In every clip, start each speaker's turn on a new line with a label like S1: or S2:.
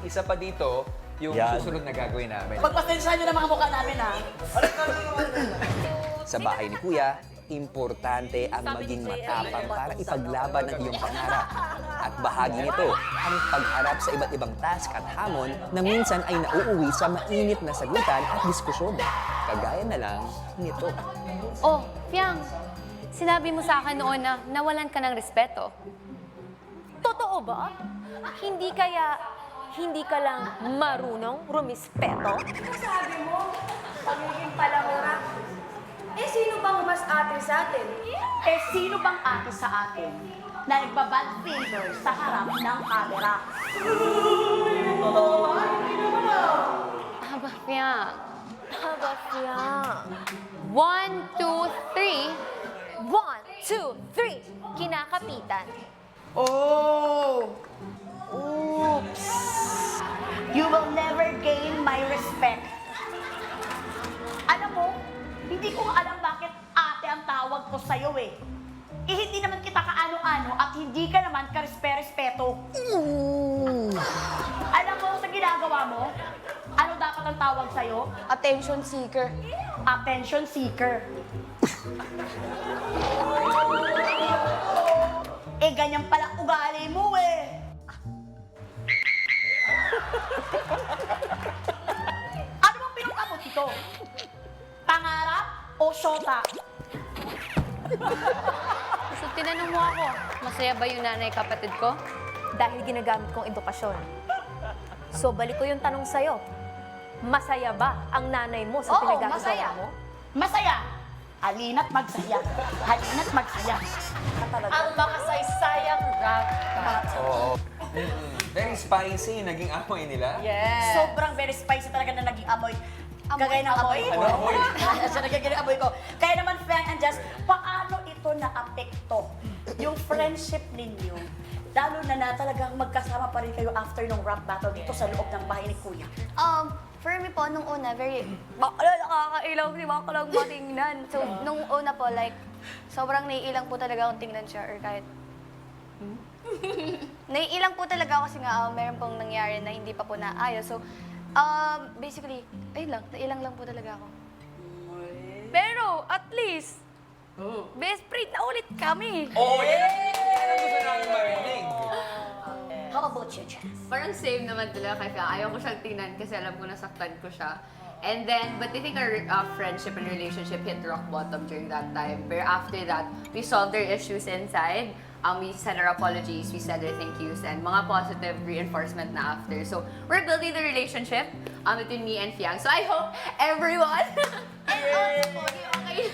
S1: isa pa dito, yung susunod na gagawin namin.
S2: Pagpasensyahan nyo na mga mukha namin, ha?
S1: Sa bahay ni Kuya, importante ang maging matapang para ipaglaban ang iyong pangarap. At bahagi nito ang pagharap sa iba't ibang task at hamon na minsan ay nauuwi sa mainit na sagutan at diskusyon. Kagaya na lang nito.
S3: Oh, Fiang, sinabi mo sa akin noon na nawalan ka ng respeto. Totoo ba? Hindi ka lang marunong rumispeto?
S4: Sabi mo, pagiging palahura. Eh, sino bang mas ate sa atin?
S2: Eh, sino bang ate sa atin na nagbabad finger sa harap ng camera?
S3: Aba, Fiang.
S4: Haba, Fiang.
S3: 1, 2, 3. 1, 2, 3. Kinakapitan.
S2: Oh! Oops! You will never gain my respect. Alam mo, hindi ko alam bakit ate ang tawag ko sa'yo eh. Eh, hindi naman kita kaano-ano at hindi ka naman karespe-respeto. Alam mo sa ginagawa mo? Ano dapat ang tawag sa'yo?
S4: Attention seeker.
S2: Attention seeker. Eh, ganyan pala ugali mo eh. Ano bang pinunta mo dito? Pangarap o syota?
S3: So, tinanong mo ako, masaya ba yung nanay kapatid ko?
S4: Dahil ginagamit kong edukasyon. So, balik ko yung tanong sa'yo. Masaya ba ang nanay mo sa
S3: Oo,
S4: pinagagawa
S3: masaya.
S4: mo?
S2: Masaya. Halina't magsaya. Halina't magsaya.
S3: Ang makasaysayang rap.
S1: Oo. Very spicy, naging amoy nila.
S3: Yes.
S2: Sobrang very spicy talaga na naging amoy. Kagaya ng amoy ko.
S1: Ano amoy?
S2: Siya nagiging amoy ko. Kaya naman, Frank and Jess, paano ito na-apekto yung friendship ninyo? Lalo na talagang magkasama pa rin kayo after nung rap battle dito sa loob ng bahay ni Kuya.
S5: For me po, nung una, nakakailang, di ba ako lang matingnan. So, nung una po, like, sobrang naiilang po talaga akong tingnan siya or kahit... Naiilang po talaga ako kasi nga meron pong nangyari na hindi pa po naayos. So, basically, ayun lang, nailang lang po talaga ako. Pero, at least, best friend na ulit kami.
S1: Oh, yan ang gusto namin marinig.
S2: How about you, Jess?
S3: Parang same naman talaga kay Fiang. Ayaw ko siyang tingnan kasi alam ko nasaktan ko siya. And then, but I think our friendship and relationship hit rock bottom during that time. But after that, we solved their issues inside. We said our apologies, we said our thank yous, and mga positive reinforcement na after. So, we're building the relationship between me and Fiang. So, I hope everyone...
S5: And also po, okay.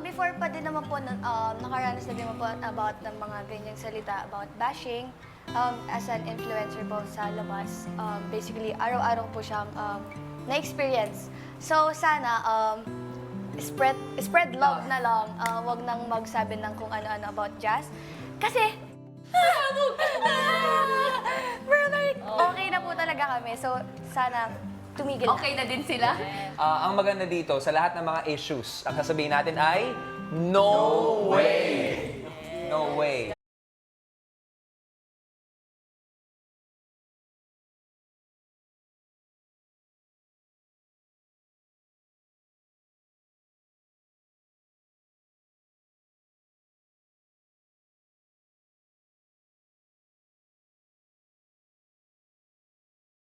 S5: Before pa din naman po, nakaranas na din naman po about ng mga ganyang salita about bashing. As an influencer po sa labas, basically, araw-araw po siyang na-experience. So, sana, spread love na lang. Wag nang magsabi ng kung ano-ano about jazz. Kasi, okay na po talaga kami. So, sana, tumigil na.
S3: Okay na din sila?
S1: Ang maganda dito, sa lahat ng mga issues, ang sasabihin natin ay, no way! No way!